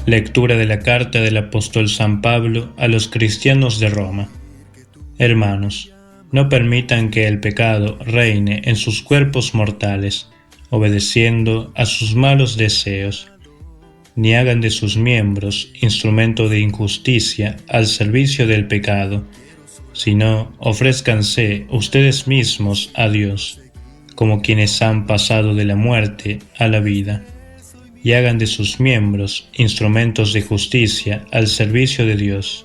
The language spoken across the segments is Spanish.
Lectura de la carta del apóstol San Pablo a los cristianos de Roma. Hermanos, no permitan que el pecado reine en sus cuerpos mortales, obedeciendo a sus malos deseos, ni hagan de sus miembros instrumento de injusticia al servicio del pecado, sino ofrézcanse ustedes mismos a Dios, como quienes han pasado de la muerte a la vida, y hagan de sus miembros instrumentos de justicia al servicio de Dios.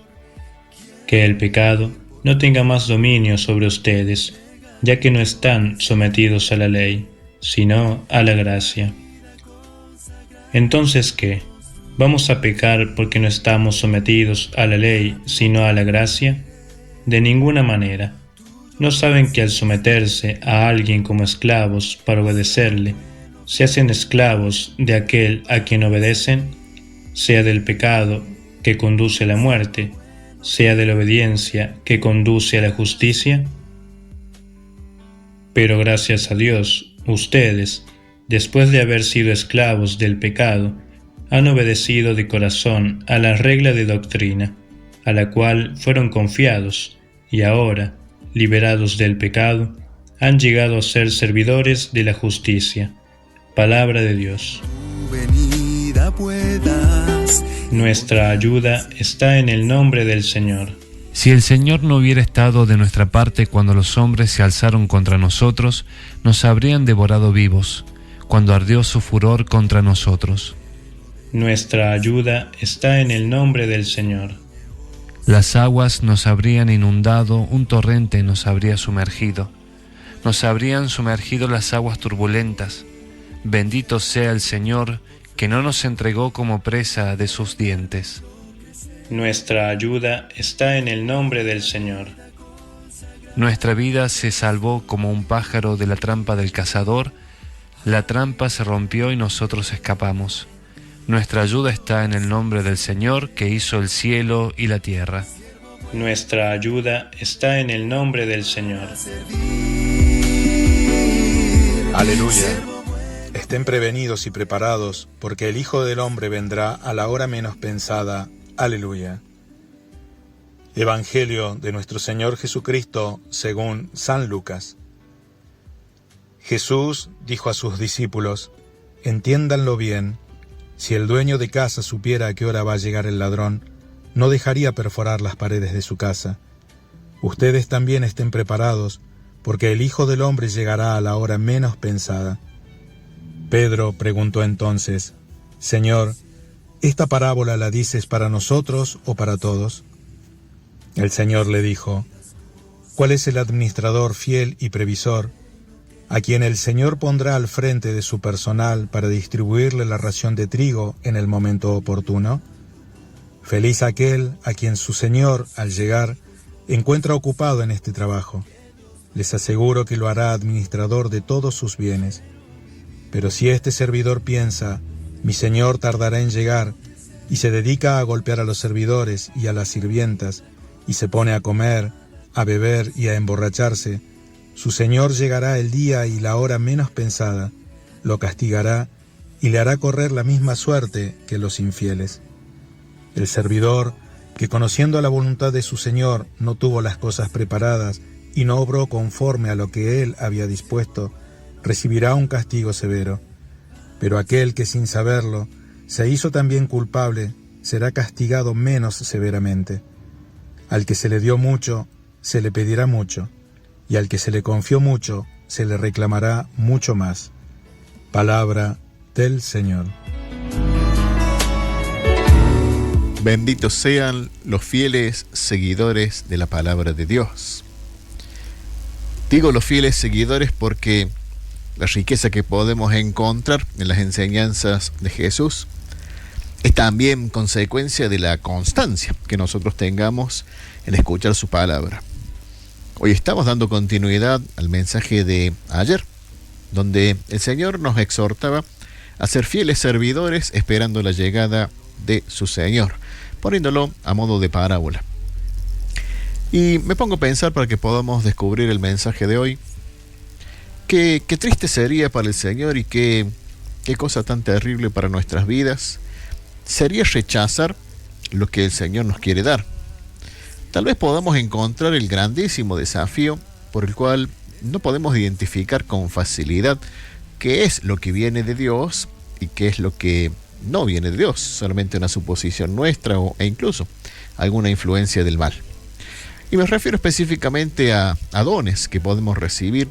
Que el pecado no tenga más dominio sobre ustedes, ya que no están sometidos a la ley, sino a la gracia. Entonces, ¿qué? ¿Vamos a pecar porque no estamos sometidos a la ley, sino a la gracia? De ninguna manera. ¿No saben que al someterse a alguien como esclavos para obedecerle, se hacen esclavos de aquel a quien obedecen, sea del pecado que conduce a la muerte, sea de la obediencia que conduce a la justicia? Pero gracias a Dios, ustedes, después de haber sido esclavos del pecado, han obedecido de corazón a la regla de doctrina, a la cual fueron confiados, y ahora, liberados del pecado, han llegado a ser servidores de la justicia. Palabra de Dios. Nuestra ayuda está en el nombre del Señor. Si el Señor no hubiera estado de nuestra parte cuando los hombres se alzaron contra nosotros, nos habrían devorado vivos, cuando ardió su furor contra nosotros. Nuestra ayuda está en el nombre del Señor. Las aguas nos habrían inundado, un torrente nos habría sumergido. Nos habrían sumergido las aguas turbulentas. Bendito sea el Señor, que no nos entregó como presa de sus dientes. Nuestra ayuda está en el nombre del Señor. Nuestra vida se salvó como un pájaro de la trampa del cazador. La trampa se rompió y nosotros escapamos. Nuestra ayuda está en el nombre del Señor, que hizo el cielo y la tierra. Nuestra ayuda está en el nombre del Señor. Aleluya. Estén prevenidos y preparados, porque el Hijo del Hombre vendrá a la hora menos pensada. Aleluya. Evangelio de nuestro Señor Jesucristo según San Lucas. Jesús dijo a sus discípulos: entiéndanlo bien, si el dueño de casa supiera a qué hora va a llegar el ladrón, no dejaría perforar las paredes de su casa. Ustedes también estén preparados, porque el Hijo del Hombre llegará a la hora menos pensada. Pedro preguntó entonces: Señor, ¿esta parábola la dices para nosotros o para todos? El Señor le dijo: ¿cuál es el administrador fiel y previsor, a quien el Señor pondrá al frente de su personal para distribuirle la ración de trigo en el momento oportuno? Feliz aquel a quien su Señor, al llegar, encuentra ocupado en este trabajo. Les aseguro que lo hará administrador de todos sus bienes. Pero si este servidor piensa: mi Señor tardará en llegar, y se dedica a golpear a los servidores y a las sirvientas, y se pone a comer, a beber y a emborracharse, su Señor llegará el día y la hora menos pensada, lo castigará y le hará correr la misma suerte que los infieles. El servidor, que conociendo la voluntad de su Señor no tuvo las cosas preparadas y no obró conforme a lo que él había dispuesto, recibirá un castigo severo. Pero aquel que sin saberlo se hizo también culpable, será castigado menos severamente. Al que se le dio mucho, se le pedirá mucho, y al que se le confió mucho, se le reclamará mucho más. Palabra del Señor. Benditos sean los fieles seguidores de la palabra de Dios. Digo los fieles seguidores porque la riqueza que podemos encontrar en las enseñanzas de Jesús es también consecuencia de la constancia que nosotros tengamos en escuchar su palabra. Hoy estamos dando continuidad al mensaje de ayer, donde el Señor nos exhortaba a ser fieles servidores esperando la llegada de su Señor, poniéndolo a modo de parábola. Y me pongo a pensar, para que podamos descubrir el mensaje de hoy, qué triste sería para el Señor y qué cosa tan terrible para nuestras vidas sería rechazar lo que el Señor nos quiere dar. Tal vez podamos encontrar el grandísimo desafío por el cual no podemos identificar con facilidad qué es lo que viene de Dios y qué es lo que no viene de Dios, solamente una suposición nuestra e incluso alguna influencia del mal. Y me refiero específicamente a dones que podemos recibir,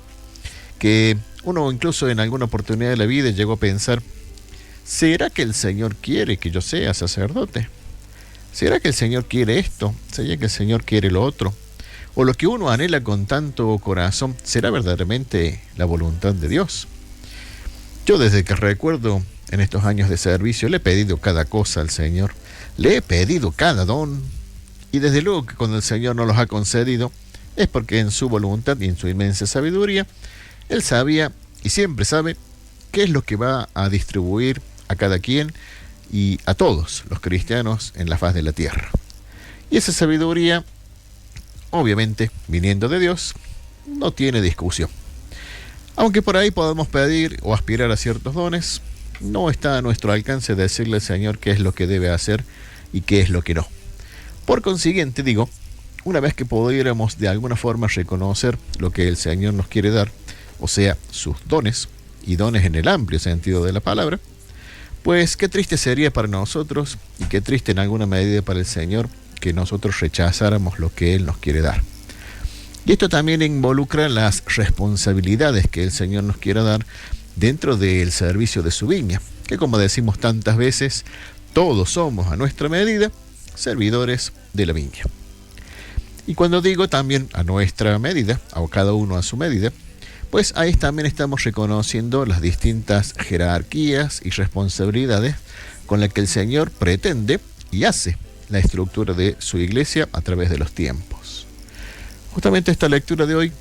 que uno incluso en alguna oportunidad de la vida llegó a pensar: ¿será que el Señor quiere que yo sea sacerdote? ¿Será que el Señor quiere esto? ¿Será que el Señor quiere lo otro? ¿O lo que uno anhela con tanto corazón será verdaderamente la voluntad de Dios? Yo desde que recuerdo en estos años de servicio le he pedido cada cosa al Señor, le he pedido cada don, y desde luego que cuando el Señor no los ha concedido es porque en su voluntad y en su inmensa sabiduría Él sabía y siempre sabe qué es lo que va a distribuir a cada quien y a todos los cristianos en la faz de la tierra. Y esa sabiduría, obviamente, viniendo de Dios, no tiene discusión. Aunque por ahí podamos pedir o aspirar a ciertos dones, no está a nuestro alcance decirle al Señor qué es lo que debe hacer y qué es lo que no. Por consiguiente, digo, una vez que pudiéramos de alguna forma reconocer lo que el Señor nos quiere dar, o sea, sus dones, y dones en el amplio sentido de la palabra, pues qué triste sería para nosotros y qué triste en alguna medida para el Señor que nosotros rechazáramos lo que Él nos quiere dar. Y esto también involucra las responsabilidades que el Señor nos quiere dar dentro del servicio de su viña, que como decimos tantas veces, todos somos a nuestra medida servidores de la viña. Y cuando digo también a nuestra medida, o cada uno a su medida, pues ahí también estamos reconociendo las distintas jerarquías y responsabilidades con las que el Señor pretende y hace la estructura de su iglesia a través de los tiempos. Justamente esta lectura de hoy,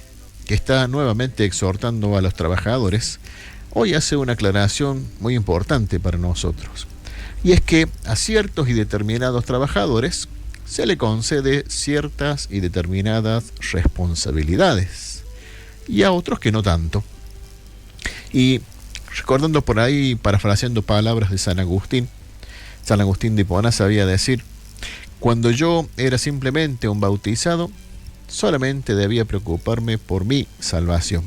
que está nuevamente exhortando a los trabajadores, hoy hace una aclaración muy importante para nosotros. Y es que a ciertos y determinados trabajadores se le concede ciertas y determinadas responsabilidades, y a otros que no tanto. Y recordando por ahí, parafraseando palabras de San Agustín de Hipona sabía decir: cuando yo era simplemente un bautizado, solamente debía preocuparme por mi salvación.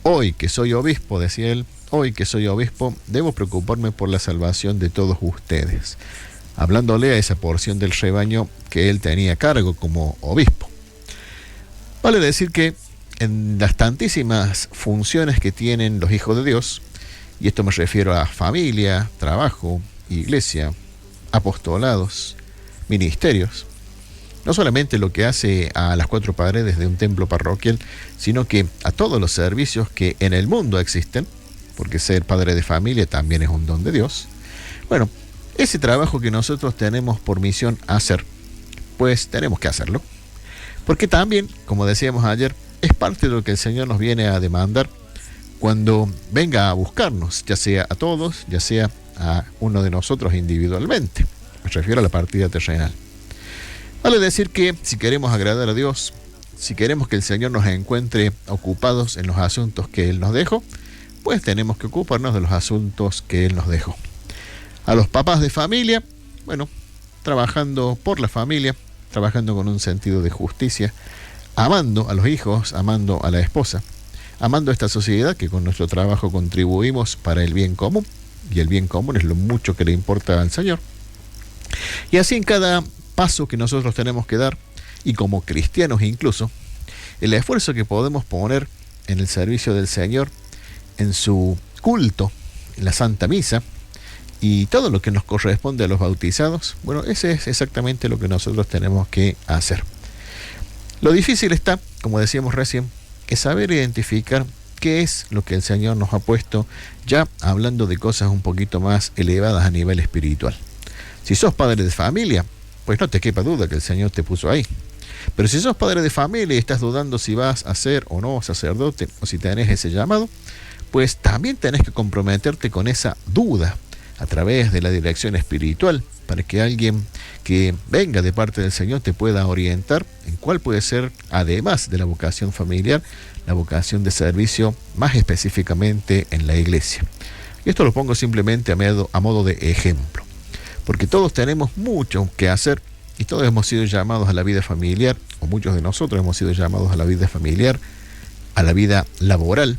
Hoy que soy obispo, decía él, hoy que soy obispo, debo preocuparme por la salvación de todos ustedes, hablándole a esa porción del rebaño que él tenía a cargo como obispo. Vale decir que en las tantísimas funciones que tienen los hijos de Dios, y esto me refiero a familia, trabajo, iglesia, apostolados, ministerios, no solamente lo que hace a las cuatro paredes de un templo parroquial, sino que a todos los servicios que en el mundo existen, porque ser padre de familia también es un don de Dios. Bueno, ese trabajo que nosotros tenemos por misión hacer, pues tenemos que hacerlo. Porque también, como decíamos ayer, es parte de lo que el Señor nos viene a demandar cuando venga a buscarnos, ya sea a todos, ya sea a uno de nosotros individualmente. Me refiero a la partida terrenal. Vale decir que si queremos agradar a Dios, si queremos que el Señor nos encuentre ocupados en los asuntos que Él nos dejó, pues tenemos que ocuparnos de los asuntos que Él nos dejó. A los papás de familia, bueno, trabajando por la familia, trabajando con un sentido de justicia, amando a los hijos, amando a la esposa, amando a esta sociedad que con nuestro trabajo contribuimos para el bien común, y el bien común es lo mucho que le importa al Señor. Y así en cada paso que nosotros tenemos que dar, y como cristianos incluso, el esfuerzo que podemos poner en el servicio del Señor, en su culto, en la Santa Misa, y todo lo que nos corresponde a los bautizados, bueno, ese es exactamente lo que nosotros tenemos que hacer. Lo difícil está, como decíamos recién, que saber identificar qué es lo que el Señor nos ha puesto, ya hablando de cosas un poquito más elevadas a nivel espiritual. Si sos padre de familia, pues no te quepa duda que el Señor te puso ahí. Pero si sos padre de familia y estás dudando si vas a ser o no sacerdote, o si tenés ese llamado, pues también tenés que comprometerte con esa duda a través de la dirección espiritual, para que alguien que venga de parte del Señor te pueda orientar en cuál puede ser, además de la vocación familiar, la vocación de servicio más específicamente en la iglesia. Y esto lo pongo simplemente a modo de ejemplo. porque todos tenemos mucho que hacer y todos hemos sido llamados a la vida familiar, o muchos de nosotros hemos sido llamados a la vida familiar, a la vida laboral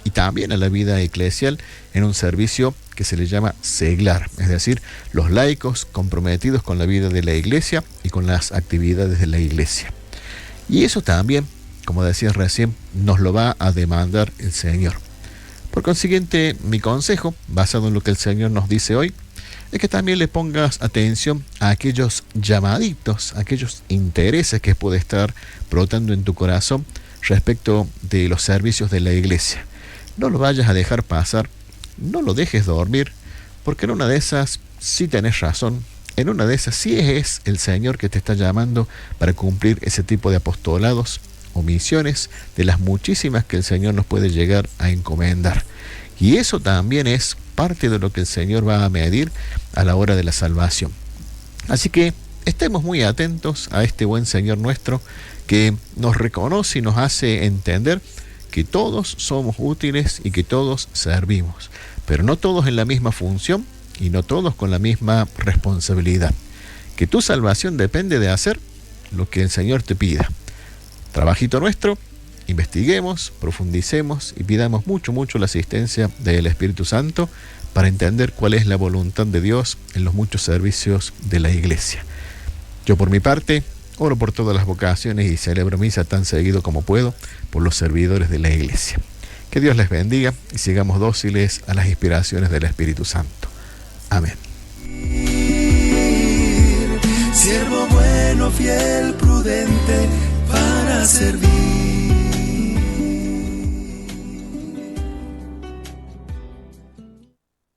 y también a la vida eclesial en un servicio que se le llama seglar, es decir, los laicos comprometidos con la vida de la iglesia y con las actividades de la iglesia. Y eso también, como decías recién, nos lo va a demandar el Señor. Por consiguiente, mi consejo, basado en lo que el Señor nos dice hoy, es que también le pongas atención a aquellos llamaditos, a aquellos intereses que puede estar brotando en tu corazón respecto de los servicios de la iglesia. No lo vayas a dejar pasar, no lo dejes dormir, porque en una de esas sí tenés razón, en una de esas sí es el Señor que te está llamando para cumplir ese tipo de apostolados o misiones de las muchísimas que el Señor nos puede llegar a encomendar. Y eso también es parte de lo que el Señor va a medir a la hora de la salvación. Así que estemos muy atentos a este buen Señor nuestro que nos reconoce y nos hace entender que todos somos útiles y que todos servimos, pero no todos en la misma función y no todos con la misma responsabilidad. Que tu salvación depende de hacer lo que el Señor te pida. Trabajito nuestro, investiguemos, profundicemos y pidamos mucho la asistencia del Espíritu Santo para entender cuál es la voluntad de Dios en los muchos servicios de la iglesia. Yo por mi parte oro por todas las vocaciones y celebro misa tan seguido como puedo por los servidores de la iglesia. Que Dios les bendiga y sigamos dóciles a las inspiraciones del Espíritu Santo. Amén. Siervo bueno, fiel, prudente, para servir.